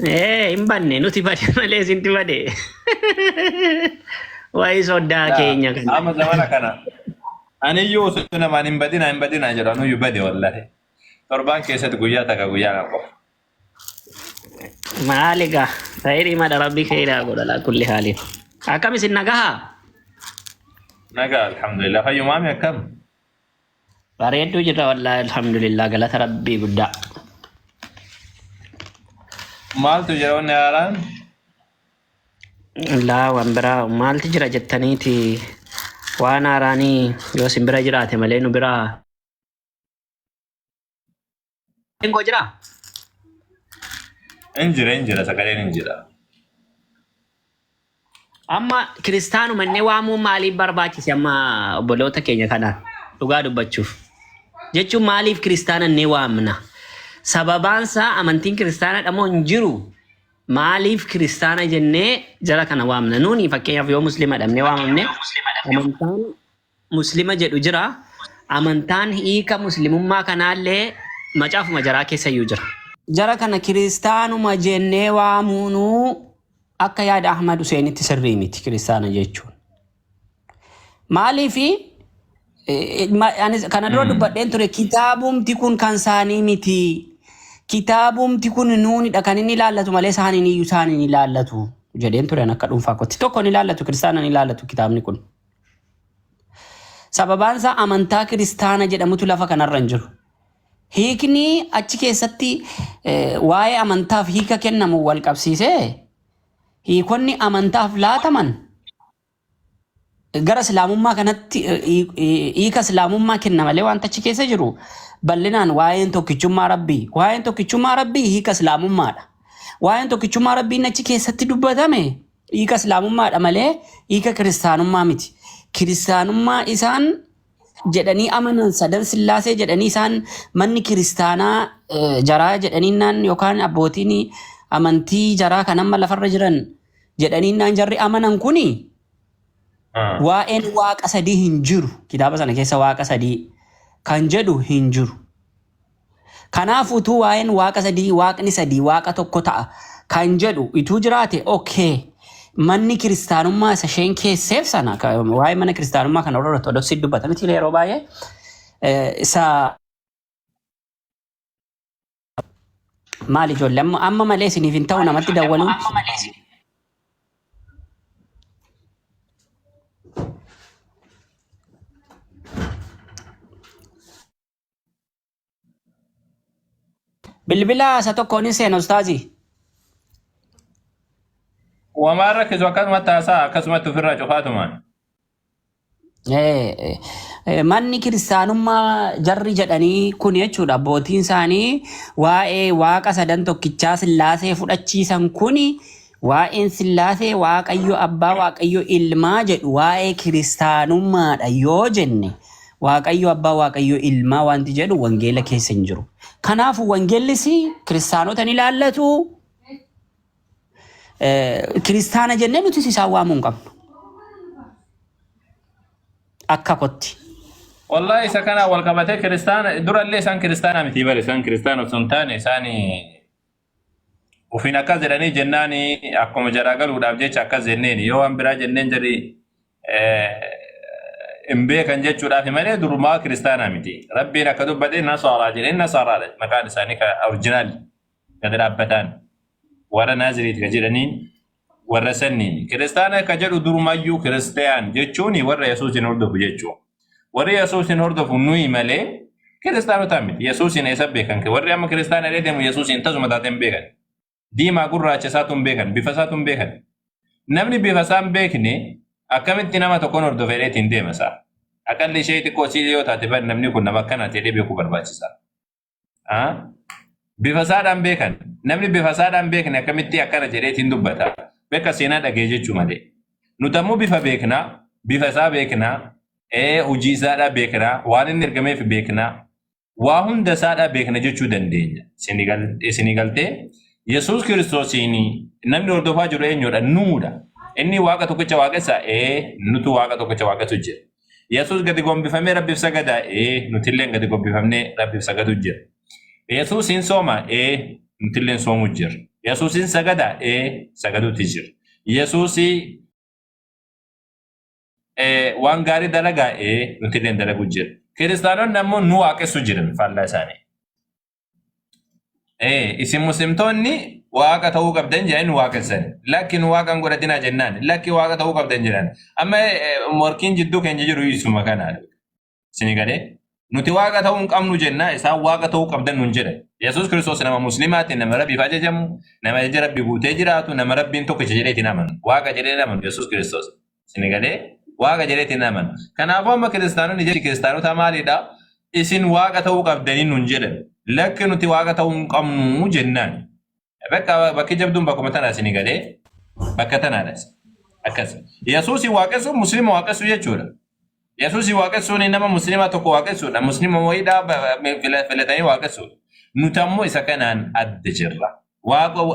E: إيه إن بني نوتي بدي مالي سنتي بدي. واي صدا كينيا كان.
B: أما زمان كنا. أنا يوسف أنا ما نبدينا أجرا نو يبدي والله. تربان كيسة تقويا تكاقويا نقو.
E: مالك خيري ما ربي خيرا أقول على كل حال. أكم سنكها؟
B: نقا الحمد لله. فيو مامي كم؟
E: Bareedduu jira wallahi alhamdulillah galata rabbii guddaa.
B: Maaltu jira wanni haaraan?
E: Laa waan biraa maaltu jira jettaniiti waan haaraanii yoo sin bira jiraate malee nu biraa. Ingoo jira?
B: Injira sagaleen injira.
E: Amma kiristaanuma inni waamuun maaliif barbaachise amma obboloota keenya kanaan dhugaa dubbachuuf. Jechuun maaliif kiristaana inni waamna? Sababaansaa amantiin kiristaanaa moo hin jiru? Maaliif kiristaana jennee jara kana waamna? Nuuni fakkeenyaaf yoo muslima dhabnee waamamne amantaan muslima jedhu jira. Amantaan hiika muslimummaa kanaallee macaafuma jaraa keessa iyyuu jira. Jara kana kiristaanuma jennee waamuunuu akka yaada Ahmad Huseenitti sirrii miti kiristaana jechuun. Maaliifi kana dura dubbadheen ture kitaabumti kun kan isaanii miti. Kitaabumti kun nuunidha kan inni ilaallatu malee isaaniin iyyuu isaaniin ilaallatu jedheen ture akka dhuunfaa kotti tokko ni ilaallatu kiristaana ni ilaallatu kitaabni kun. Sababaan isaa amantaa kiristaana jedhamutu lafa kanarra hin jiru. Hiikni achi keessatti waa'ee amantaaf hiika kennamu wal qabsiisee hiikonni amantaaf laataman gara islaamummaa kanatti hiika islaamummaa kenna malee wanta achi keessa jiru bal'inaan waa'een tokkichummaa rabbii hiika islaamummaadha. Waa'een tokkichummaa rabbiin achi keessatti dubbatame hiika islaamummaadha malee hiika kiristaanummaa miti. Kiristaanummaa isaan jedhanii amanan sadan sillaasee jedhanii isaan manni kiristaanaa jaraa jedhaniinnaan yookaan abbootiin amantii jaraa kan amma lafarra jiran jedhaniinnaan jarri amanan kuni waa'een waaqa sadii hin jiru. Kitaaba sana keessa waaqa sadii kan jedhu hin jiru. Kanaaf utuu waa'een waaqa sadii waaqni sadii waaqa tokko ta'a kan jedhu ituu jiraate okay. Manni kiristaanummaa isa isheen keesseef sana waa'ee mana kiristaanummaa kan warra ortodoksii dubbatamiti yeroo baay'ee isa maali ijoollee amma malee isiniif hin ta'u namatti dawwaluun. Bilbila isa tokkoon seena ustaazii.
B: Wamaa rakkisu akkasumatti haasaa akkasumatti ofirraa cufaatumaan.
E: Manni kiristaanummaa jarri jedhanii kun jechuudha abbootiin isaanii waa'ee waaqa sadan tokkichaa sillaasee fudhachiisan kuni waa'een sillaasee waaqayyo abbaa waaqayyo ilmaa jedhu waa'ee kiristaanummaadha yoo jenne waaqayyo abbaa waaqayyo ilmaa wanti jedhu wangeela keessa hin jiru. Kanaafuu wangeellis kiristaanota ni laallatu kiristaana jennee nuti isaan waamuu hin qabnu. Akka kotti.
B: Wallahi isa kana wal qabatee kiristaana durallee isaan kiristaana miti bare isaan kiristaana osoo hin taane isaan ofiin akkas jedhanii jennaan akkuma jaraa galuudhaaf jecha akkas jenneen yoo waan biraa jenneen jedhi hin beekan jechuudhaaf malee durumaa kiristaana miti. Rabbiin akka dubbate nasaaraa jedheen nasaaraadha maqaan isaanii ka orjinaali gad dhaabbataan warra naaziriiti ka jedhaniin warra sanniin kiristaana ka jedhu durumayyuu kiristiyaan jechuun warra Yesuusin hordofu jechuudha. Warri Yesuusin hordofu nuyi malee kiristaanota miti. Yesuusin eessa beekan? Warri amma kiristaana deemu Yesuusin tasuma taateen beekan. Diimaa gurraacha isaatu hin beekan, bifa isaatu hin beekan. Namni bifa isaa hin beekne akkamitti nama tokkoon hordofee ittiin deema isaa? Aqalli ishee xiqqoo siidii yoo taate bari namni kun nama akkanaati jedhee beekuu barbaachisa. Bifa isaadhaan beekan. Namni bifa isaadhaan beekne akkamitti akkana jedhee ittiin dubbata? Beeka seenaa dhagee jechuu malee. Nuti ammoo bifa beeknaa, bifa isaa beeknaa, hojii isaadhaa beeknaa, waan inni ergameef beeknaa, waa hunda isaadhaa beekna jechuu dandeenya. Isinii galtee Yesuus Kiristoosiin namni hordofaa jiru eenyudha? Nuudha. Inni waaqa tokkicha waaqessa nuti waaqa tokkicha waaqessu jira. Yesuus gadi gombifamee rabbiif sagadaa nutillee gadi gombifamnee rabbiif sagadu jira. Yesuusin sooma nutillee soomu jira. Yesuusin sagadaa sagaduutti jira. Yesuusi waan gaarii dalagaa nutillee dalagu jira. Kiristaanonni ammoo nu waaqessu jiran faallaa isaanii. Isin muslimtoonni waaqa ta'uu qabdan jedhanii nu waaqessan. Lakki nu waaqan godhatinaa jennaan. Lakki waaqa ta'uu qabdan jedhan. Amma morkiin jidduu keenya jiru isuma kanaadha. Isinii galee nuti waaqa ta'uu hin qabnu jennaa isaan waaqa ta'uu qabdan nun jedhan. Yesuus Kiristoos nama muslimaati nama rabbiif ajajamu nama ajaja rabbii guutee jiraatu nama rabbiin tokkicha jedheetiin amanu. Waaqa jedhee amanu Yesuus Kiristoos. Isinii galee waaqa jedheetiin amanu. Kanaafuu amma kiristaanonni jechi kiristaanota maalidha? Isin waaqa ta'uu qabdanii nun jedhan. Lakki nuti waaqa ta'uu hin qabnu jennaan. Bakki jabduun bakkuma tanaa isinii galee bakka tanaadha. Akkas. Yesuusin waaqessuun muslima waaqessuu jechuudha. Yesuusin waaqessuun nama muslima tokko waaqessuudha. Muslima wayiidhaa filatanii waaqessuudha. Nuti ammoo isa kanaan adda jirra.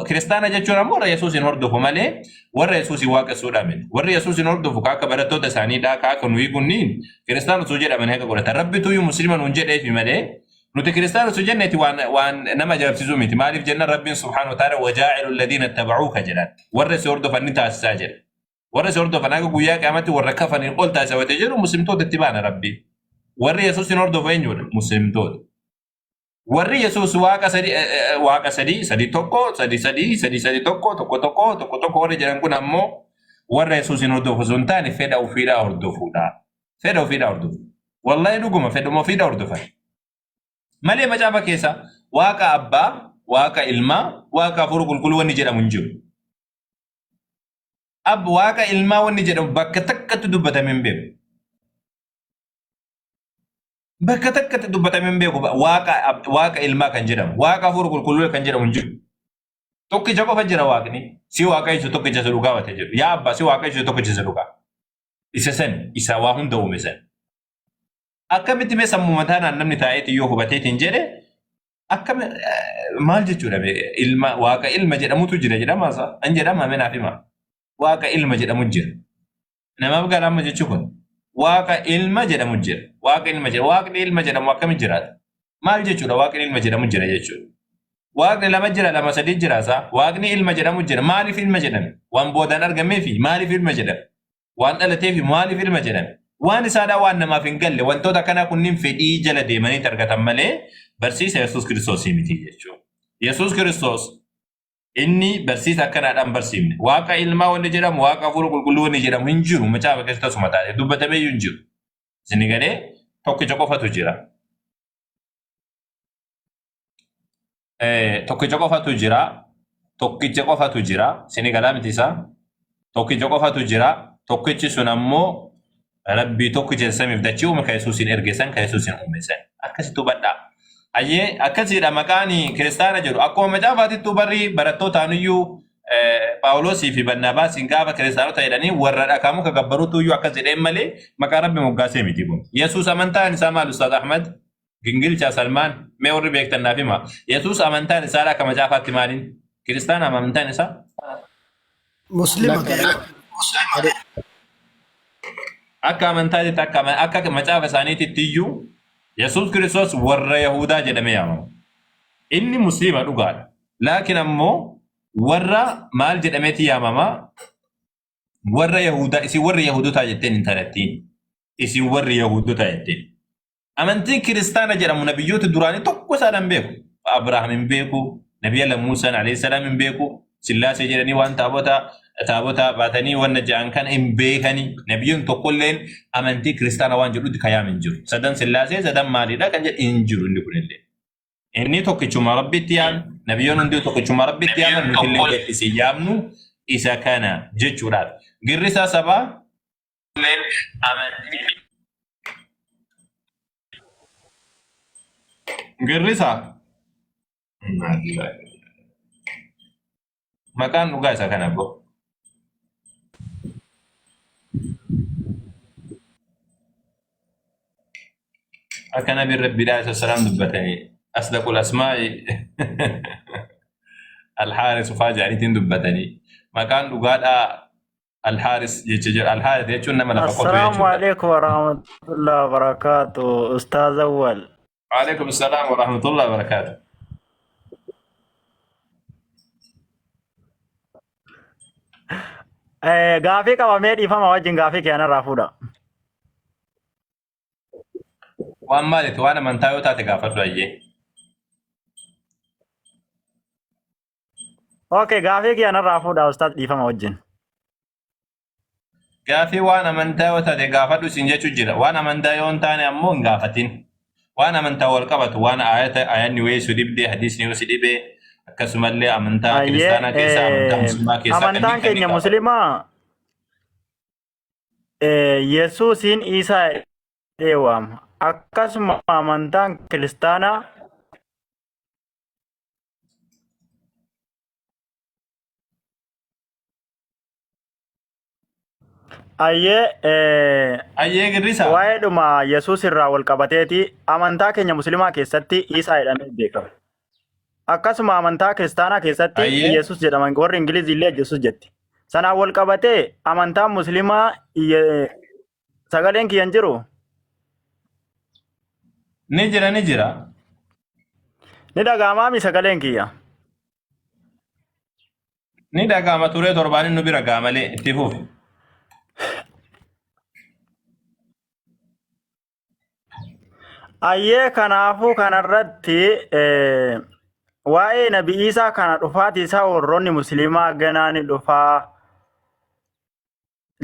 B: Kiristaana jechuun ammoo warra Yesuusin hordofu malee warra Yesuusin waaqessuudha miti. Warri Yesuusin hordofu akka barattoota isaaniidhaa akka nuyi kunniin kiristaanota jedhaman akka godhatan. Rabbitu muslima nuun jedheefi malee nuti kiristaana su jenneeti waan nama ajaa'ibsiisu miti. Maaliif jenna Rabbiin subhaanahu wa ta'aala wajaa'ilu alladhiina ittaba'uuka jedhan. Warra si hordofan ni taasisaa jedha. Warra si hordofan akka guyyaa qaamatti warra kafaniin ol taasifate jedhu muslimtoota itti baana Rabbi. Warri Yesuusin hordofu eenyudha? Muslimtoota. Warri Yesuus waaqa sadii tokko, sadii tokko warri jedhan kun ammoo warra Yesuusin hordofu sun taane fedha ofiidhaa hordofuudha. Fedha ofiidhaa hordofu. Wallahi dhuguma fedhuma ofiidhaa hordofan. Malee macaafa keessa waaqa abbaa, waaqa ilmaa, waaqa hafuura qulqulluu wanni jedhamu hin jiru. Waaqa ilmaa wanni jedhamu bakka takkatti dubbatame hin beeku. Bakka takkatti dubbatame hin beeku waaqa ilmaa kan jedhamu, waaqa hafuura qulqulluu kan jedhamu hin jiru. Tokkicha qofa jira waaqni. Si waaqa ibsu tokkicha isa dhugaa wate jedhu. Yaa abbaa si waaqa ibsu tokkicha isa dhugaa. Isa san isa waa hunda uume san. Akkamitti mee sammuu mataanaan namni taa'eeti yoo hubateetiin jedhe akkami maal jechuudha ilma waaqa ilma jedhamutu jira jedhamaasa an jedhama amenaaf hima waaqa ilma jedhamu jira namaaf galaama jechuu kun waaqa ilma jedhamu jira waaqni ilma jedhamu akkami jiraata maal jechuudha waaqni ilma jedhamu jira jechuudha waaqni lama jira lama sadii jiraasa waaqni ilma jedhamu jira maaliif ilma jedhame waan boodaan argameefi maaliif ilma jedhame waan dhalateefi maaliif ilma jedhame waan isaadhaa waan namaaf hin galle wantoota akkanaa kunniin fedhii jala deemanii argatan malee barsiisa Yesuus Kiristoosii miti jechuudha. Yesuus Kiristoos inni barsiisa akkanaadhaan barsiifne waaqa ilmaa wanni jedhamu waaqa hafuura qulqulluu wanni jedhamu hin jiru macaafa keessatti tasuma taate dubbatamee hin jiru. Isin galee tokkicha qofatu jira. tokkicha qofatu jira. Tokkicha qofatu jira. Sini galamti isa. Tokkicha qofatu jira. Tokkichi sun ammoo rabbii tokkicha samiif dachii uume ka Yesuusin ergesan ka Yesuusin uumesan. Akkasitti hubadhaa. Ayyee akkasiidha maqaan kiristaana jedhu akkuma macaafaatittuu barri barattootaaniyyuu Phaawulosii fi Barnaabaasiin gaafa kiristaanota jedhanii warra dhaqamu ka gabbaruutu iyyuu akkas jedheen malee maqaa rabbi moggaasee miti kun. Yesuus amantaan isaa maal Ustaaz Ahmad? Gingilchaa Salmaan mee warri beektannaaf hima. Yesuus amantaan isaa akka macaafaatti maaliin? Kiristaana amantaan isaa?
D: Muslima
B: Akka amantaatti akka macaafa isaaniitti iyyuu Yesuus Kiristoos warra Yahudaa jedhamee yaamama. Inni Musliima dhugaadha. Laakiin ammoo warra maal jedhameeti yaamama? Warra Yahudaa isin warri Yahudotaa jetteen hin talattiin. Isin warri Yahudotaa jetteen. Amantiin kiristaana jedhamu nabiyyoota duraanii tokko isaan beeku. Abrahaam hin beeku, Nabiyyi Muusaa alayhi salaam hin beeku, Sillaasee jedhanii waan taabota baatanii wanna ja'an kan hin beekani. Nabiyyoon tokkolleen amantii kiristaana waan jedhutti kayaam hin jiru. Sadan Sillaasee sadan maalidha kan jedhu hin jiru inni kunillee. Inni tokkichuma rabbitti yaam, nabiyyoon hundi tokkichuma rabbitti yaam, nuti illee isin yaamnu isa kana jechuudhaaf. Girrisaa sabaa amantii Girrisaa maqaan dhugaa isa kana boo. Akka nabi rabbiidhaa isa salaam dubbatanii asdaqul asmaa'i alhaaris ufaa jaaniitiin dubbatanii maqaan dhugaadhaa alhaaris jecha jedhu alhaaris jechuun nama lafa qotu jechuudha.
F: Assalaamu alaikum warahmatullahi wabarakatuh. Ustaaz Awwal.
B: Waalaikum salaam warahmatullahi wabarakatuh.
F: Gaafii qabamee dhiifama wajjin gaafii keenyarraa fuudha.
B: Waan maalitti waan amantaa yoo taate gaafadhu ayyee.
F: Okay, gaafii keenyarraa fuudha Ustaaz dhiifama wajjin.
B: Gaafii waan amantaa yoo taate gaafadhu siin jechuu jira. Waan amantaa yoo hin taane ammoo hin gaafatin. Waan amantaa wal qabatu waan ayanni weessu dhibdee hadiisni yoo si dhibee akkasumallee amantaa kiristaanaa keessaa amantaa musliimaa keessaa
F: amantaan keenya musliimaa Yesuusiin Isaa dheewaama. Akkasuma amantaan kiristaanaa
B: ayyee girrisa
F: waa'ee dhuma Yesuus irraa wal qabateeti amantaa keenya musliimaa keessatti Isaa jedhamee beekama. Akkasuma amantaa kiristaanaa keessatti Yesuus jedhaman warri Ingilizii illee Yesuus jetti. Sanaan wal qabatee amantaan musliimaa sagaleen kiyyan jiru?
B: Ni jira.
F: Ni dhaga'amaami sagaleen kiyya?
B: Ni dhaga'ama turee torbaanin nu bira ga'a malee itti fufi.
F: Ayyee kanaafuu kanarratti waa'ee nabi Isaa kana dhufaati isaa warroonni musliimaa ganaani dhufaa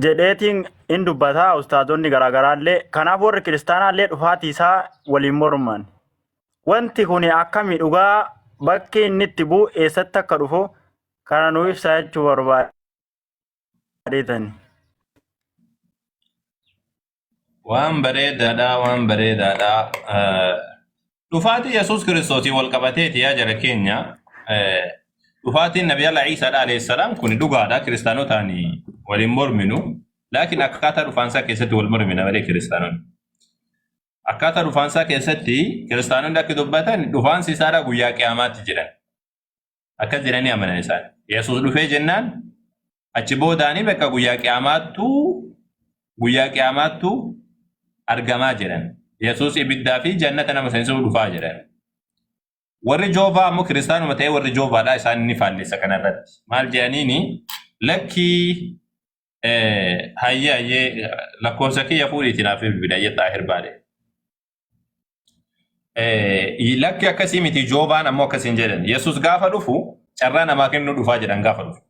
F: jedheetiin in dubbataa ustaazonni garaagaraallee kanaaf warri kiristaanaallee dhufaati isaa waliin morman. Wanti kun akkamii dhugaa bakki inni itti bu'u eessatti akka dhufu kana nu ibsaa jechuu barbaadeetani.
B: Waan bareedaadha. Dhufaatii Yesuus Kiristoosii wal qabateeti yaa jara keenya. Dhufaatiin Nabiyyi Iisaa alayhi salaam kun dhugaadha kiristaanotaan waliin morminu. Laakiin akkaataa dhufaansaa keessatti wal mormina malee kiristaanonni. Akkaataa dhufaansaa keessatti kiristaanonni akka dubbatan dhufaansi isaadha guyyaa qiyaamaatti jedhan. Akkas jedhanii amanan isaan. Yesuus dhufee jennaan achi boodaanii bakka guyyaa qiyaamaattu argamaa jedhan. Yesuus ibiddaa fi jannata nama seensisuu dhufaa jedhan. Warri Joovaa ammoo kiristaanuma ta'ee warri Joovaadhaa isaan inni faallisa kanarratti. Maal jedhaniini lakkii hayyee lakkoofsa kiyya fuudhiitiin hafe bidayye xaahir baale. Lakki akkasii miti Joovaan ammoo akkasiin jedhan. Yesuus gaafa dhufu carraa namaa kennuu dhufaa jedhan gaafa dhufu.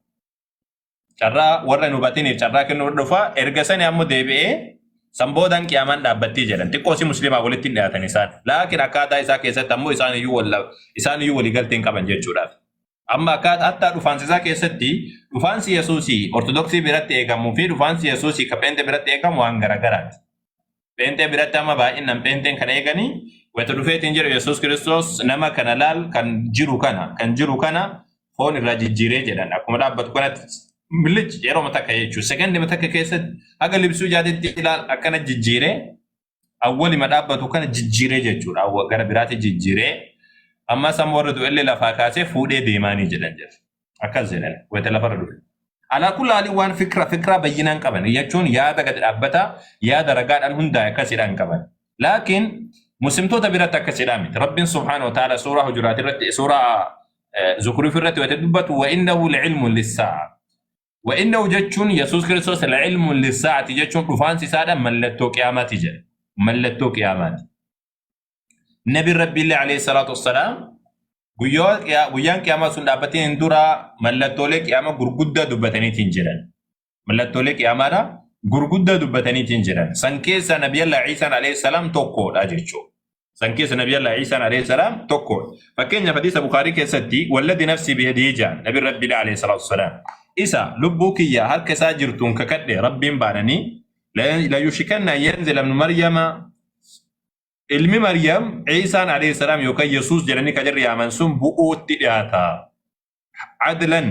B: Carraa warra hin hubatiniif carraa kennuu dhufaa erga sani ammoo deebi'ee Samboodan qiyaamaan dhaabbattee jedhan xiqqoosi musliimaa walitti hin dhiyaatan isaan laakiin akkaataa isaa keessatti ammoo isaan iyyuu waliigaltee hin qaban jechuudhaaf. Amma akkaataa hattaa dhufaansi isaa keessatti dhufaansi Yesuusii ortodoksii biratti eegamuu fi dhufaansi Yesuusii ka Pheenxee biratti eegamu waan garagaraati. Pheenxee biratti amma baay'inaan Pheenxeen kan eeganii wayita dhufeetiin jedhu Yesuus Kiristoos nama kana laal kan jiru kana foon irraa jijjiiree jedhan akkuma dhaabbatu kanatti milichi yeroo takka jechuudha. Sekendii takka keessatti haga libsuu jaatetti ilaal akkana jijjiiree awwalima dhaabbatu kana jijjiiree jechuudha. Gara biraatti jijjiiree amma sammuu warra du'ellee lafaa kaasee fuudhee deemaanii jedhan jira. Akkas jedhan wayita lafarra dhufe. Alaa kullaalii waan fikraa bayyinaan qaban jechuun yaada gadi dhaabbata yaada ragaadhaan hundaa'e akkasiidhaan qaban. Laakiin muslimtoota biratti akkasidhaa miti. Rabbiin subhaanahu wa ta'ala suuraa hujuraat irratti suuraa Zukhruf irratti wayita dubbatu wa innahu la'ilmun lis-saa'a. Wa innahu jechuun Yesuus Kiristoos la'ilmun lis-saa'ati jechuun dhufaansi isaadhaan mallattoo qiyaamaati jedha. Mallattoo qiyaamaati. Nabi Rabbiillee alayhi salaatu wassalaam guyyaan qiyaamaa sun dhaabbateen dura mallattoolee qiyaamaa gurguddaa dubbataniitiin jiran. Mallattoolee qiyaamaadha gurguddaa dubbataniitiin jiran. San keessa Nabiyallah Iisaan alayhi salaam tokkodha jechuudha. San keessa Nabiyallah Iisaan alayhi salaam tokkodha. Fakkeenyaaf hadiisa Bukaarii keessatti walladhi nafsi biyadii jaan Nabi Rabbiillee alayhi salaatu wassalaam. Isa lubbuu kiyya harka isaa jirtuun kakadhe Rabbiin baananii la yushikanna yanzila ibnu Maryama ilmi Maryam Iisaan alayhi salaam yookaan Yesuus jedhanii kan jirri yaaman sun bu'uutti dhiyaata. Adlan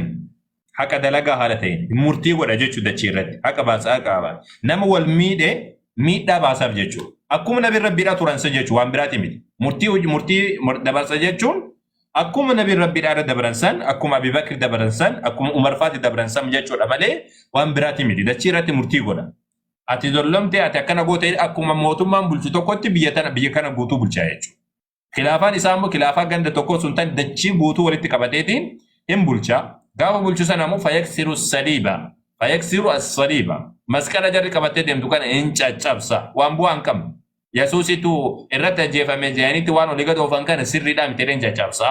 B: haqa dalagaa haala ta'in murtii godha jechuudha dachee irratti haqa baasaa qaba. Nama wal miidhaa baasaaf jechuudha. Akkuma Nabi Rabbiidhaa turansa jechuudha waan biraati miti. Murtii dabarsa jechuun akkuma Nabi Rabbiidhaa irra dabaransan akkuma Abi Bakr dabaransan akkuma Umar Faati dabaransan jechuudha malee waan biraati miti dachee irratti murtii godha. Ati dolomte ati akkana goote akkuma mootummaan bulchu tokkotti biyya kana guutuu bulchaa jechuudha. Khilaafaan isaa immoo khilaafaa ganda tokko sun tan dachii guutuu walitti qabateetiin hin bulchaa. Gaafa bulchu sana immoo fayaksiru saliiba. Fayaksiru as-saliiba. Masqala jarri qabatee deemtu kana hin caccabsa. Waan bu'aa hin qabne. Yesuusitu irratti ajjeefame jedhaniitti waan olii gad oofan kana sirriidhaan miti hin caccabsa.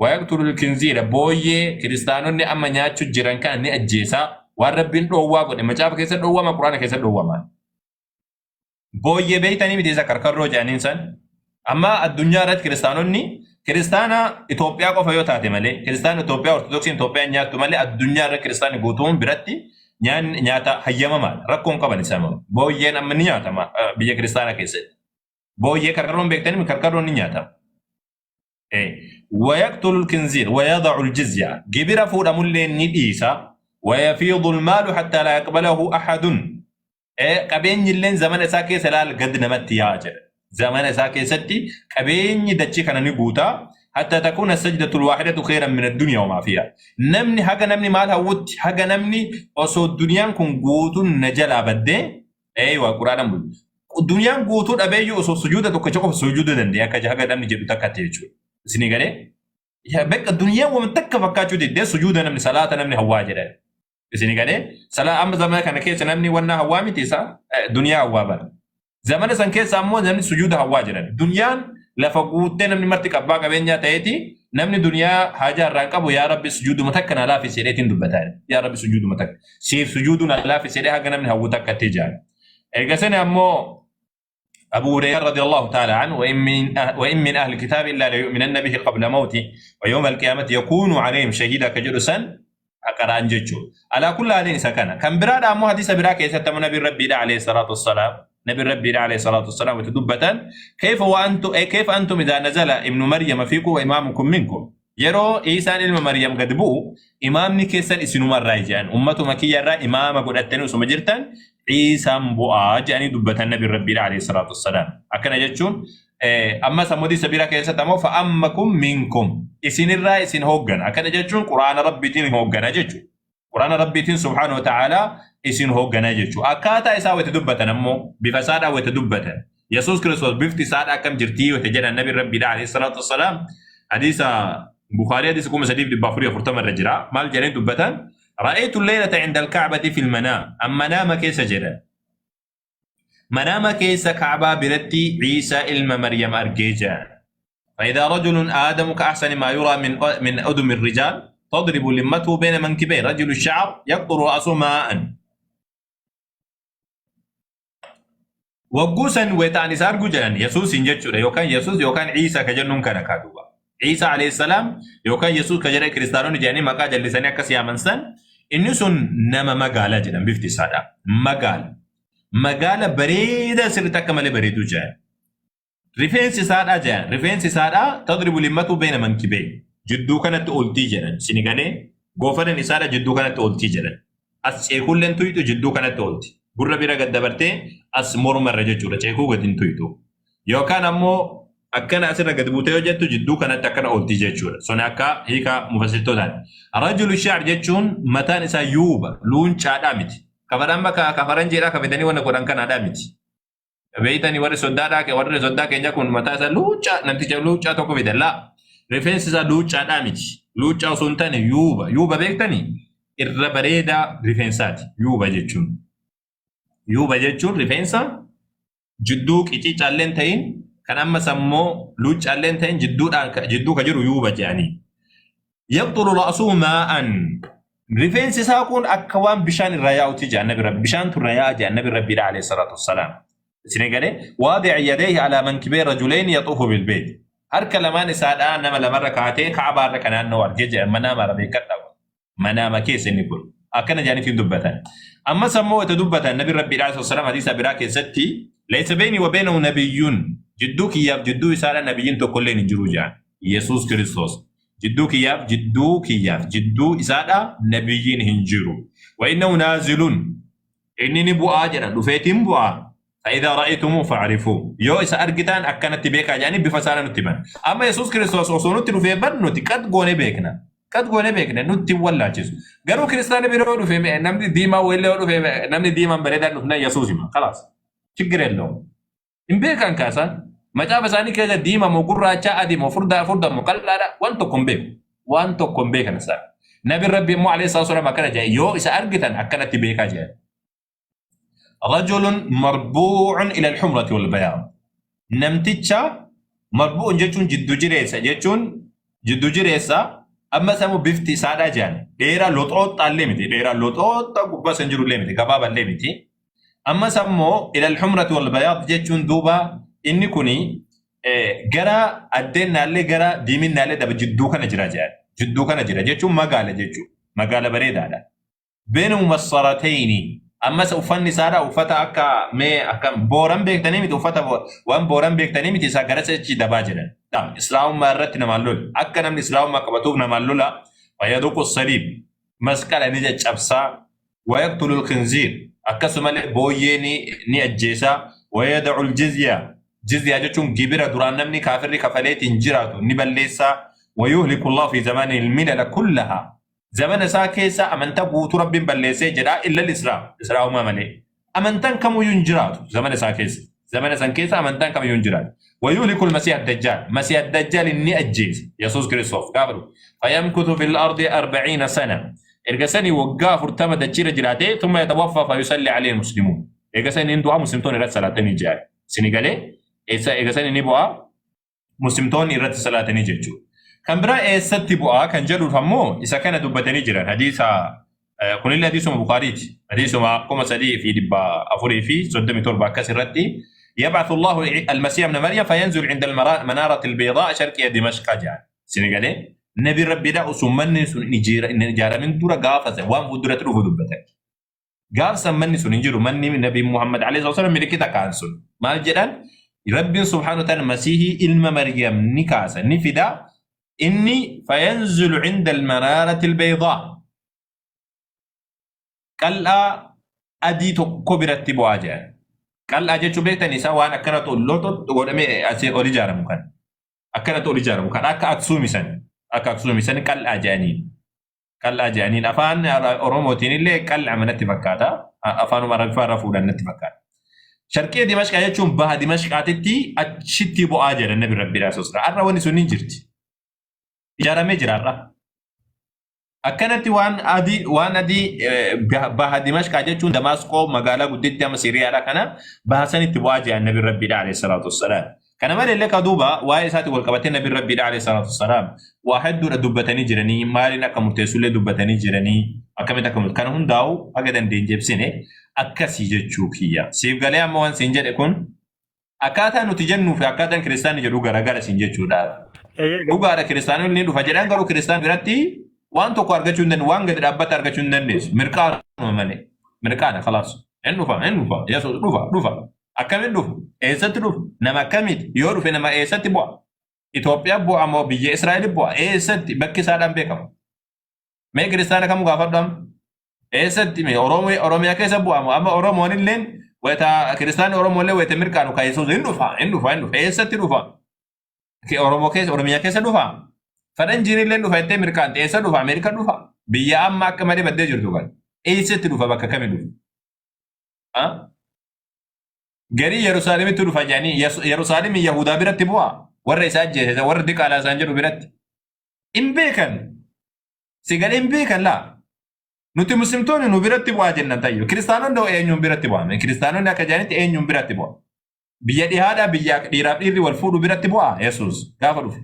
B: Wayaqtulul kinziira booyyee kiristaanonni amma nyaachuu jiran kana ni ajjeesa. Waan Rabbiin dhoowwaa godhe macaafa keessa dhoowwama Quraana keessa dhoowwama. Booyyee beeytanii miti isa karkarroo jedhaniin san. Amma addunyaa irratti kiristaana Itoophiyaa qofa yoo taate malee kiristaana Itoophiyaa ortodoksiin Itoophiyaa nyaattu malee addunyaa irra kiristaanni guutuun biratti nyaata hayyamamaadha. Rakkoon qaban isaa booyyeen amma ni nyaatama biyya kiristaana keessatti. Booyyee karkarroon beektanii karkarroon ni nyaatama. Wayaqtulul kinziir wayada'ul jizya gibira fuudhamullee ni dhiisa. ويفيض المال حتى لا يقبله أحد. قبين اللين زمن ساكي سلال قد نمت ياجر زمن ساكي ستي قبين دتشي كان نقوتا حتى تكون السجدة الواحدة خيرا من الدنيا وما فيها. نمني حقا نمني مالها ود حقا نمني أصو الدنيا كن قوتو نجل أبدي. أيوة قرآن بل الدنيا قوتو أبيو أصو سجودة تكشوف سجودة دندي أكا حقا نمني جدو تكاتيجو سيني قالي يا بك الدنيا ومن تكا فكاتشو دي سجودة نمني صلاة نمني هواجر Isini gale sala amma zamana kana keessa namni wannan hawaa miti isa duniyaa hawaa bara. Zamana san keessa ammoo namni sujuuda hawaa jedhan. Duniyaan lafa guuttee namni marti qabbaa qabeenyaa ta'eeti namni duniyaa haja irraan qabu yaa Rabbi sujuuduma takka na laafi sedheetiin dubbataa. Yaa Rabbi sujuuduma takka. Siif sujuudu na laafi sedhee haga namni hawwu takka ta'e jaan. Eegasani ammoo أبو هريرة رضي الله تعالى عنه وإن من أهل الكتاب إلا ليؤمنن به قبل موته ويوم القيامة يكون عليهم شهيدا كجرسا أقرأ أنججو على كل هذه سكنة كم براد أمو حديث براك يستمع نبي ربي عليه الصلاة والسلام نبي ربي عليه الصلاة والسلام وتدبة كيف أنتم إذا نزل ابن مريم فيكم وإمامكم منكم يرو إيسان إلما مريم قد بو إمامني كيسان إسنو مراجعان أمة مكية را إمام قد أتنو سمجرتان إيسان بؤا جاني دبة النبي ربي عليه الصلاة والسلام أكنا جتشون أما سمودي سبيرا كيسا تمو فأمكم منكم إسن الرا إسن هوغن أكنا جتشون قرآن ربي تين هوغن جتشو قرآن ربي تين سبحانه وتعالى إسن هوغن جتشو أكاتا إسا وتدبة نمو بفسادة وتدبة يسوس كريستوس بفتي سادة كم جرتي وتجنى النبي ربي عليه الصلاة والسلام حديث بخاري حديث كوم سديف ببافوريا فرتم الرجرا مال جرين دبتان رأيت الليلة عند الكعبة في المنام أما نام كيس جرى منام كيس كعبة برتي عيسى إلما مريم أرجيجا فإذا رجل آدم كأحسن ما يرى من أدم الرجال تضرب لمته بين منكبيه رجل الشعر يقطر رأسه ماء وقوسا ويتان إسار جوجان يسوس إنجتشورا يوكان عيسى كجنون كان كادوبا عيسى عليه السلام يوكان يسوس كجرى كريستيانون جاني مكا جلسانيا كسيا منسان إنسون نما مقالة جدا بفتي سادا مقالة بريدة سرتا كمال بريدو جان ريفينسي سادا جان ريفينسي سادا تضرب لمتو بين منكبين جدو كانت أولتي جان سنغاني غوفرن إسارة جدو كانت أولتي جان أس إيكولن تويتو جدو كانت أولتي gurra bira gaddabartee as mormarra jechuudha ceekuu gadin tuytu yookaan ammoo akkana asirra gad buutee yoo jettu jidduu kanatti akkana ooltii jechuudha suni akka hiika mufassirtootaan rajulu sha'r jechuun mataan isaa yuuba luuncaadhaa miti kafaran bakka kafaran jeedhaa kafetanii wanna godhan kanaadhaa miti beeytanii warri soddaa keenya kun mataa isaa luuncaa namticha luuncaa tokko fidallaa rifeensi isaa luuncaadhaa miti luuncaa osoo hin taane yuuba beektanii irra bareedaa rifeensaati yuuba jechuun rifeensa jidduu qicicaalleen ta'in kan ammas ammoo luuccaalleen ta'in jidduu ka jiru yuuba jedhanii. Yaqxulu ra'suhu maa'an rifeensi isaa kun akka waan bishaan irraa yaa'utti jedhan bishaan turra yaa'a jedhan rabbiidha alayhi salaatu wassalaam. Isin egalee waadi'a yadayhi alaa mankibee rajuleen yaxuufu bilbeet harka lamaan isaadhaa nama lamarra kaatee ka'abaarra kan naannoo argee jedhan manaama beekadha manaama keessa inni kun. أكن جاني في دبتان أما سموه تدبتان النبي ربي عليه الصلاة والسلام حديث براك ستي ليس بيني وبينه نبيون جدوك ياب جدو يسال نبيين تو كلين جروجان يسوع كريستوس جدوك ياب جدو يسال نبيين هنجرو وإنه نازلون إنني بوا أجرا دفيتم بوا فإذا رأيتموه فاعرفوه يو إسا أرجتان أكنت بيكا يعني بفسالة نتبان أما يسوع كريستوس وصونت رفيه بر نتكاد قوني بيكنا قد قولنا بيكنا نتي ولا جزء قالوا كريستيان بيرودوا في نمدي ديما ولا في نمدي ديما بريدا نحن يسوسما خلاص تقرأ له إن بيكان كاسا ما جاب ساني كذا ديما مقرة جاء ديما فردا مقللا وانتو كم بيك نسا نبي ربي مو عليه الصلاة والسلام كان جاي يو إذا أرجتن أكلت بيكا جاي رجل مربوع إلى الحمرة والبياض نمتيتشا مربوع جتون جدو جريسا أما سامو بفتي سادا جان ديرا لوطوط الليمتي ديرا لوطوط تقبا سنجرو الليمتي كبابا الليمتي أما سامو إلى الحمرة والبياض جيتشون دوبا إني كوني جرا أدين نالي جرا ديمين نالي دب جدوكا نجرا جان جدوكا نجرا جيتشون مقالة بريدا دا بين ممصرتين أما سأفني سادا وفتا أكا بوران بيك تنميت وفتا وان بوران بيك تنميت إسا غرسة جي دباجنا نعم إسلام ما رتنا مالول أكا نمن إسلام ما كبتوبنا مالولا ويدوك الصليب مسكال نجا جبسا ويقتل الخنزير أكا سمالي بويني ني أجيسا ويدع الجزية جزية جتون جبرة دران نمني كافر كفليت انجراتو نباليسا ويهلك الله في زمان الملل كلها زمان ساكيسا أمنتا قوتو رب بلسي جدا إلا الإسلام ما ملي أمنتا كم ينجرات زمان ساكيسا أمنتا كم ينجرات ويهلك المسيح الدجال إني أجيز يسوع كريستوس قابلوا فيمكث في الأرض 40 سنة إرقساني وقافر تم دجير جراته ثم يتوفى فيصلي عليه المسلمون إرقساني ندعى مسلمتون إرات صلاتني جاي سنغالي إرقساني نبعى مسلمتون إرات صلاتني جيجو كان برا ستي بوا كان جلو فمو إذا كان دبتني جرا حديثا كل اللي حديثه بخاري حديثه ما قوم سدي في دبا أفوري في صدمي تربا كسرتي يبعث الله المسيح ابن مريم فينزل عند المنارة البيضاء شرقية دمشق جاء سنغالي نبي ربي دا أسمني نجار من دورا قافة وان فدورة روح دبتك قافة مني سنجر مني من نبي محمد عليه الصلاة والسلام ملكتا كانسل ما الجلال ربي سبحانه وتعالى مسيحي إلما مريم نكاسة نفدا إني فينزل عند المنارة البيضاء كلا أدي كبرت بواجه كلا أجي شبيت نساء وأنا كانت اللوتو ودمي أسي أوريجارا مكان أكنت أوريجارا مكان أكاكسومي سن كلا جانين أفان أوروموتين اللي كلا من اتفاقاتا أفان مرفا رفودا نتفاقات شركية دمشق أجي شوم بها دمشق أتتي أتشتي بواجه النبي ربي راسوس أرى وني سنين جرتي إجارة جرارة أكنت وان أدي بها دمشق أجتون دمشق مقالة قدت يا مسيرية لكنا بحسن تواجه النبي ربي عليه الصلاة والسلام كان مالي لك دوبا وايسات والقبتين النبي ربي عليه الصلاة والسلام واحد دور دبتني جرني مالنا كمرتسول دبتني جرني Akkamitti akkamitti kana hundaa'u akka dandeenye jebsine akkasii jechuu kiyya. Siif galee amma waan siin jedhe kun akkaataa nuti jennuu fi akkaataan kiristaanni jedhu garagara siin jechuudha. Dhugaadha kiristaanonni ni dhufa jedhan garuu kiristaan biratti waan tokko argachuu hin dandeenye waan gadi dhaabbata argachuu hin dandeessu. Mirqaanuma malee. Mirqaana khalaas. Hin dhufa. Yesuus dhufa. Akkamitti dhufu? Eessatti dhufu? Nama akkamiiti? Yoo dhufe nama eessatti bu'a? Itoophiyaa bu'a moo biyya Israa'el bu'a? Eessatti bakki isaadhaan beekama? Mee kiristaana kamuu gaafadhu amma? Eessatti mee Oromiyaa keessa bu'a moo amma Oromoon illee wayita kiristaanni Oromoo illee wayita mirqaanu ka Yesuus hin dhufa. Eessatti dhufa? Oromiyaa keessa dhufa? Faranjiin illee dhufa jettee mirqaante eessa dhufa? Ameerika dhufa? Biyya amma akka malee baddee jirtu kan. Eessatti dhufa bakka kamii dhufa? Garii Yerusaalemitti dhufa jedhanii Yerusaalemi Yahudaa biratti bu'a. Warra isaa ajjeese warra diqaalaa isaan jedhu biratti. Hin beekan. Sigalee hin beekan laa. Nuti muslimtoonni nu biratti bu'aa jennan tayyoo. Kiristaanonni eenyuun biratti bu'aa? Kiristaanonni akka jedhanitti eenyuun biratti bu'a? Biyya dhihaadhaa biyya dhiiraaf dhiirri wal fuudhu biratti bu'aa? Yesuus gaafa dhufe.